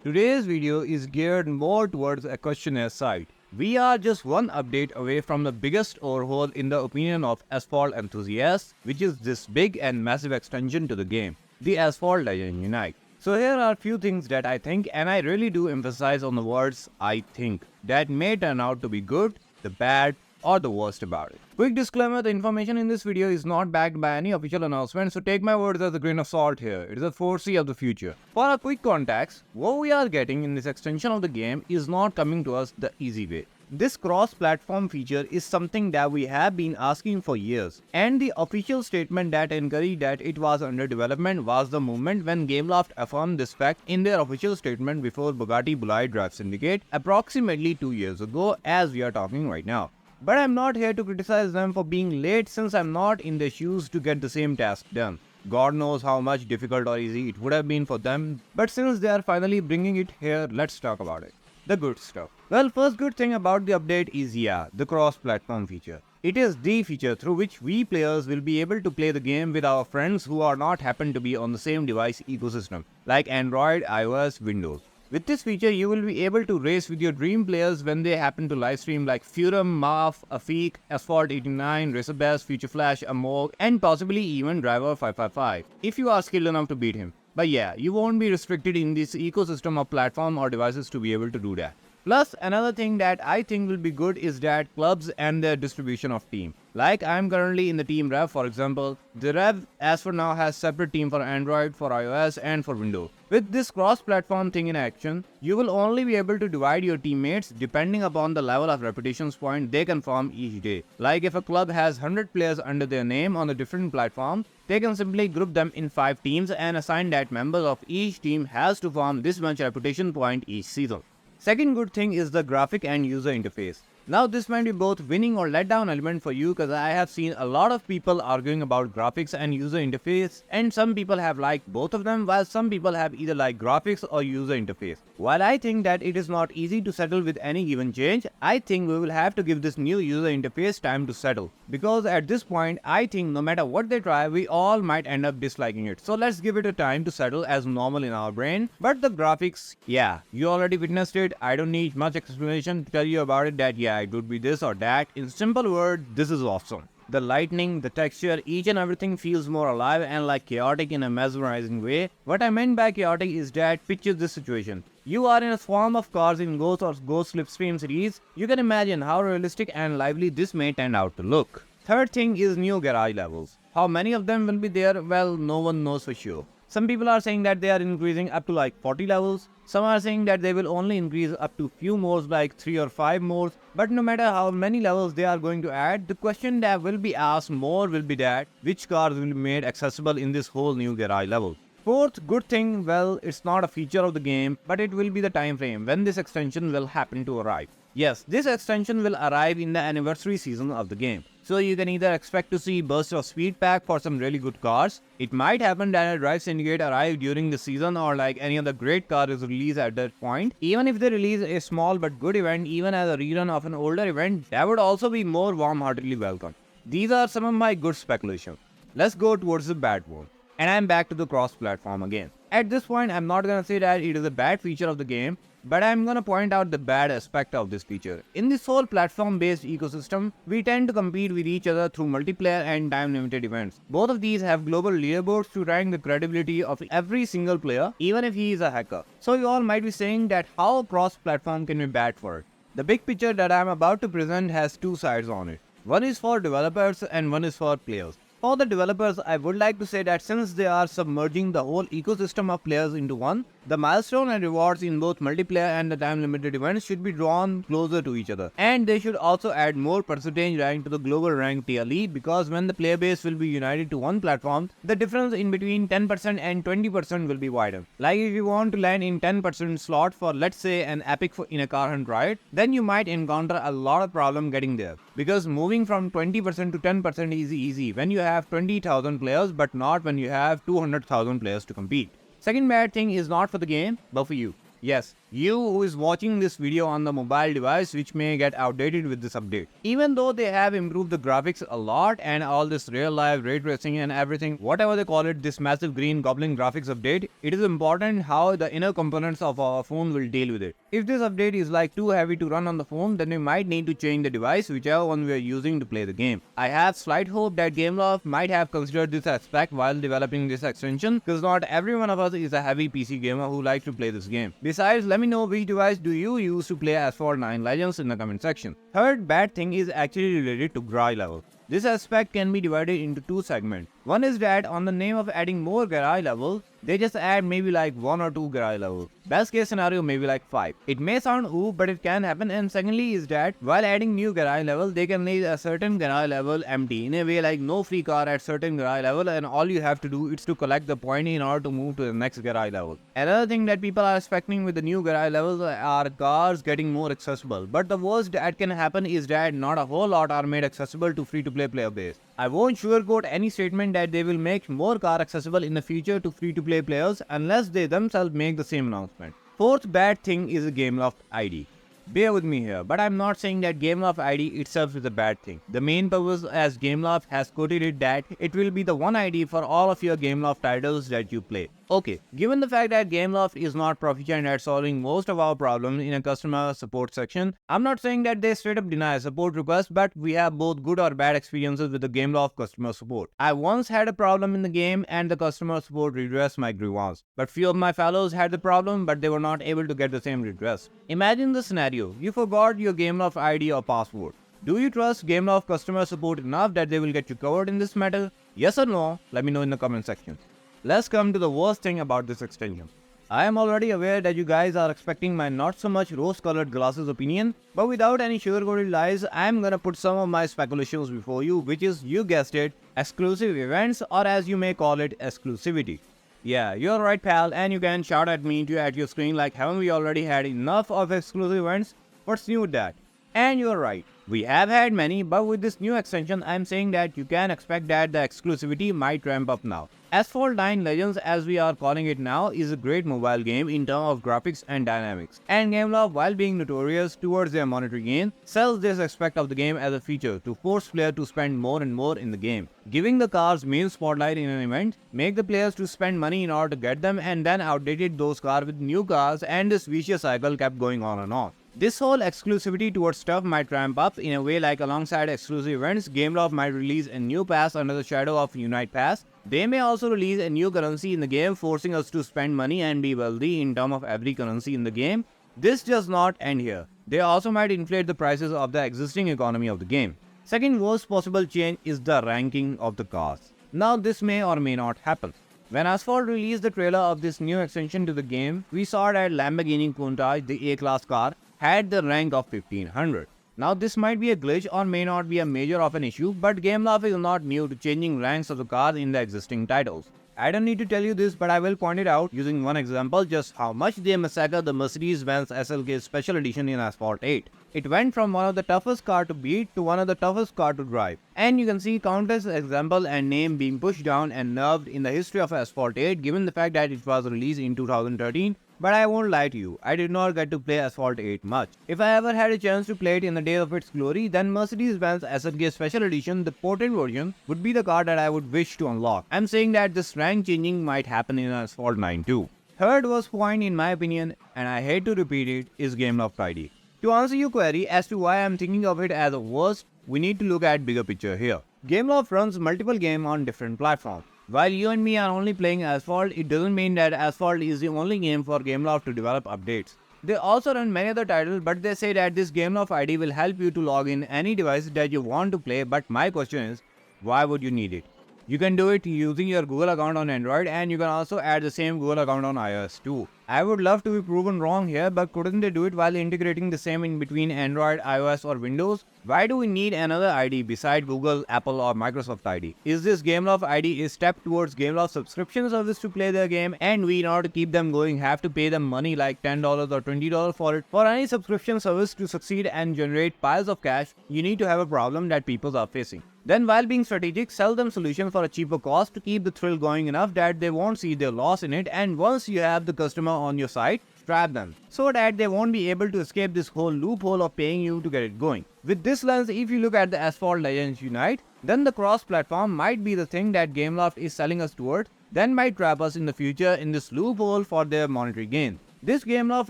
Today's video is geared more towards a questionnaire side. We are just one update away from the biggest overhaul in the opinion of Asphalt enthusiasts, which is this big and massive extension to the game, the Asphalt Legends Unite. So here are a few things that I think, and I really do emphasize on the words I think, that may turn out to be good, the bad, or the worst about it. Quick disclaimer, the information in this video is not backed by any official announcement, so take my words as a grain of salt here. It is a foresee of the future. For a quick context, what we are getting in this extension of the game is not coming to us the easy way. This cross-platform feature is something that we have been asking for years, and the official statement that encouraged that it was under development was the moment when Gameloft affirmed this fact in their official statement before Bugatti Bullied Drive Syndicate approximately 2 years ago, as we are talking right now. But I'm not here to criticize them for being late, since I'm not in their shoes to get the same task done. God knows how much difficult or easy it would have been for them, but since they are finally bringing it here, let's talk about it. The good stuff. Well, first good thing about the update is the cross-platform feature. It is the feature through which we players will be able to play the game with our friends who are not happen to be on the same device ecosystem, like Android, iOS, Windows. With this feature, you will be able to race with your dream players when they happen to livestream like Furum, Marf, Afik, Asphalt 89, Racerbest, Future Flash, Amog, and possibly even Driver 555, if you are skilled enough to beat him. But yeah, you won't be restricted in this ecosystem of platform or devices to be able to do that. Plus, another thing that I think will be good is that clubs and their distribution of team. Like I'm currently in the team Rev, for example. The Rev as for now has separate team for Android, for iOS, and for Windows. With this cross-platform thing in action, you will only be able to divide your teammates depending upon the level of reputations point they can farm each day. Like if a club has 100 players under their name on a different platform, they can simply group them in 5 teams and assign that members of each team has to farm this much reputation point each season. Second good thing is the graphic and user interface. Now this might be both winning or letdown element for you, because I have seen a lot of people arguing about graphics and user interface, and some people have liked both of them, while some people have either liked graphics or user interface. While I think that it is not easy to settle with any given change, I think we will have to give this new user interface time to settle, because at this point I think no matter what they try, we all might end up disliking it. So let's give it a time to settle as normal in our brain. But the graphics, yeah, you already witnessed it. I don't need much explanation to tell you about it, that yeah, it would be this or that. In simple words, this is awesome. The lighting, the texture, each and everything feels more alive and like chaotic in a mesmerizing way. What I meant by chaotic is that picture this situation. You are in a swarm of cars in Ghost or Ghost Slipstream series. You can imagine how realistic and lively this may turn out to look. Third thing is new garage levels. How many of them will be there? Well, no one knows for sure. Some people are saying that they are increasing up to like 40 levels. Some are saying that they will only increase up to few more, like 3 or 5 more. But no matter how many levels they are going to add, the question that will be asked more will be that which cars will be made accessible in this whole new garage level. Fourth good thing, well, it's not a feature of the game, but it will be the time frame when this extension will happen to arrive. Yes, this extension will arrive in the anniversary season of the game. So you can either expect to see bursts of speed pack for some really good cars. It might happen that a Drive Syndicate arrive during the season, or like any other great car is released at that point. Even if they release a small but good event, even as a rerun of an older event, that would also be more warm-heartedly welcome. These are some of my good speculations. Let's go towards the bad one. And I'm back to the cross-platform again. At this point, I'm not gonna say that it is a bad feature of the game, but I'm gonna point out the bad aspect of this feature. In this whole platform-based ecosystem, we tend to compete with each other through multiplayer and time-limited events. Both of these have global leaderboards to rank the credibility of every single player, even if he is a hacker. So you all might be saying that how cross-platform can be bad for it. The big picture that I'm about to present has two sides on it. One is for developers and one is for players. For the developers, I would like to say that since they are submerging the whole ecosystem of players into one, the milestone and rewards in both multiplayer and the time-limited events should be drawn closer to each other. And they should also add more percentage rank to the global rank tier league, because when the player base will be united to one platform, the difference in between 10% and 20% will be wider. Like if you want to land in 10% slot for, let's say, an epic in a car hunt ride, then you might encounter a lot of problem getting there. Because moving from 20% to 10% is easy when you have 20,000 players, but not when you have 200,000 players to compete. Second bad thing is not for the game, but for you. Yes, you who is watching this video on the mobile device which may get outdated with this update. Even though they have improved the graphics a lot and all this real life ray tracing and everything, whatever they call it, this massive green goblin graphics update, it is important how the inner components of our phone will deal with it. If this update is like too heavy to run on the phone, then we might need to change the device whichever one we are using to play the game. I have slight hope that Gameloft might have considered this aspect while developing this extension, because not every one of us is a heavy PC gamer who likes to play this game. Besides, let me know which device do you use to play Asphalt 9 Legends in the comment section. Third bad thing is actually related to garage level. This aspect can be divided into two segments. One is that on the name of adding more garage levels, they just add maybe like 1 or 2 garage levels. Best case scenario maybe like 5. It may sound ooh, but it can happen. And secondly is that while adding new garage level, they can leave a certain garage level empty. In a way like no free car at certain garage level, and all you have to do is to collect the point in order to move to the next garage level. Another thing that people are expecting with the new garage levels are cars getting more accessible. But the worst that can happen is that not a whole lot are made accessible to free-to-play player base. I won't sugarcoat any statement that they will make more car accessible in the future to free-to-play players unless they themselves make the same announcement. Fourth bad thing is a Gameloft ID. Bear with me here, but I'm not saying that Gameloft ID itself is a bad thing. The main purpose, as Gameloft has quoted it, that it will be the one ID for all of your Gameloft titles that you play. Okay, given the fact that Gameloft is not proficient at solving most of our problems in a customer support section, I'm not saying that they straight up deny support requests, but we have both good or bad experiences with the Gameloft customer support. I once had a problem in the game and the customer support redressed my grievance, but few of my fellows had the problem but they were not able to get the same redress. Imagine the scenario, you forgot your Gameloft ID or password. Do you trust Gameloft customer support enough that they will get you covered in this matter? Yes or no? Let me know in the comment section. Let's come to the worst thing about this extension. I am already aware that you guys are expecting my not so much rose-colored glasses opinion, but without any sugar-coated lies, I am gonna put some of my speculations before you, which is, you guessed it, exclusive events, or as you may call it, exclusivity. Yeah, you're right pal, and you can shout at me at your screen like, haven't we already had enough of exclusive events? What's new with that? And you're right, we have had many, but with this new extension, I'm saying that you can expect that the exclusivity might ramp up now. Asphalt 9 Legends, as we are calling it now, is a great mobile game in terms of graphics and dynamics. And Gameloft, while being notorious towards their monetary gain, sells this aspect of the game as a feature to force players to spend more and more in the game. Giving the cars main spotlight in an event, make the players to spend money in order to get them, and then outdated those cars with new cars, and this vicious cycle kept going on and on. This whole exclusivity towards stuff might ramp up in a way like alongside exclusive events, Gameloft might release a new pass under the shadow of Unite Pass. They may also release a new currency in the game, forcing us to spend money and be wealthy in terms of every currency in the game. This does not end here. They also might inflate the prices of the existing economy of the game. Second worst possible change is the ranking of the cars. Now this may or may not happen. When Asphalt released the trailer of this new extension to the game, we saw that Lamborghini Countach, the A-class car, had the rank of 1500. Now this might be a glitch or may not be a major of an issue, but Gameloft is not new to changing ranks of the cars in the existing titles. I don't need to tell you this, but I will point it out using one example just how much they massacred the Mercedes-Benz SLK Special Edition in Asphalt 8. It went from one of the toughest car to beat to one of the toughest car to drive. And you can see countless examples and name being pushed down and nerfed in the history of Asphalt 8 given the fact that it was released in 2013. But I won't lie to you, I did not get to play Asphalt 8 much. If I ever had a chance to play it in the day of its glory, then Mercedes-Benz SLK Special Edition, the ported version, would be the car that I would wish to unlock. I'm saying that this rank changing might happen in Asphalt 9 too. Third worst point in my opinion, and I hate to repeat it, is Gameloft ID. To answer your query as to why I'm thinking of it as a worst, we need to look at bigger picture here. Gameloft runs multiple games on different platforms. While you and me are only playing Asphalt, it doesn't mean that Asphalt is the only game for Gameloft to develop updates. They also run many other titles, but they say that this Gameloft ID will help you to log in any device that you want to play, but my question is, why would you need it? You can do it using your Google account on Android, and you can also add the same Google account on iOS too. I would love to be proven wrong here, but couldn't they do it while integrating the same in between Android, iOS or Windows? Why do we need another ID beside Google, Apple or Microsoft ID? Is this Gameloft ID a step towards Gameloft subscription service to play their game, and we in order to keep them going have to pay them money like $10 or $20 for it? For any subscription service to succeed and generate piles of cash, you need to have a problem that people are facing. Then while being strategic, sell them solutions for a cheaper cost to keep the thrill going enough that they won't see their loss in it, and once you have the customer on your side, trap them, so that they won't be able to escape this whole loophole of paying you to get it going. With this lens, if you look at the Asphalt Legends Unite, then the cross-platform might be the thing that Gameloft is selling us towards, then might trap us in the future in this loophole for their monetary gain. This Gameloft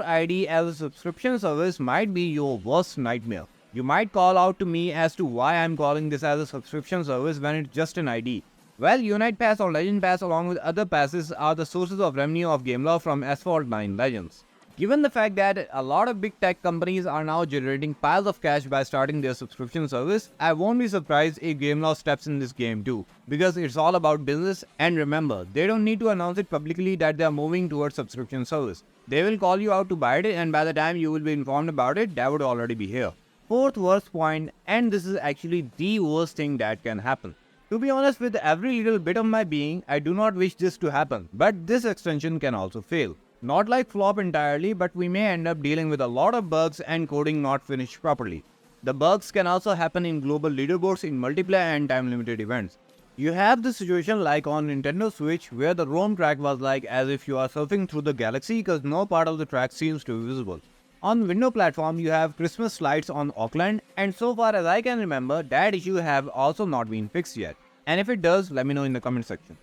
ID as a subscription service might be your worst nightmare. You might call out to me as to why I'm calling this as a subscription service when it's just an ID. Well, Unite Pass or Legend Pass along with other passes are the sources of revenue of Gameloft from Asphalt 9 Legends. Given the fact that a lot of big tech companies are now generating piles of cash by starting their subscription service, I won't be surprised if Gameloft steps in this game too, because it's all about business, and remember, they don't need to announce it publicly that they are moving towards subscription service. They will call you out to buy it, and by the time you will be informed about it, that would already be here. Fourth worst point, and this is actually the worst thing that can happen. To be honest, with every little bit of my being, I do not wish this to happen, but this extension can also fail. Not like flop entirely, but we may end up dealing with a lot of bugs and coding not finished properly. The bugs can also happen in global leaderboards in multiplayer and time limited events. You have the situation like on Nintendo Switch where the roam track was like as if you are surfing through the galaxy because no part of the track seems to be visible. On Windows platform, you have Christmas lights on Auckland, and so far as I can remember, that issue have also not been fixed yet. And if it does, let me know in the comment section.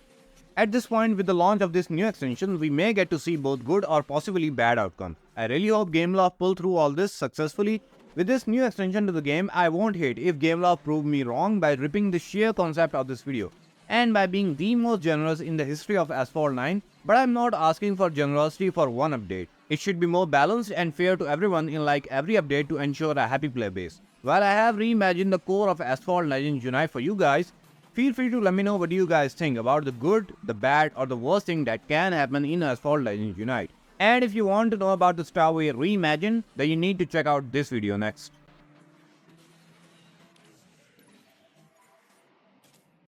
At this point, with the launch of this new extension, we may get to see both good or possibly bad outcomes. I really hope Gameloft pull through all this successfully. With this new extension to the game, I won't hate if Gameloft prove me wrong by ripping the sheer concept of this video, and by being the most generous in the history of Asphalt 9, but I'm not asking for generosity for one update. It should be more balanced and fair to everyone in like every update to ensure a happy player base. While I have reimagined the core of Asphalt Legends Unite for you guys, feel free to let me know what you guys think about the good, the bad, or the worst thing that can happen in Asphalt Legends Unite. And if you want to know about the Starway Reimagine, then you need to check out this video next.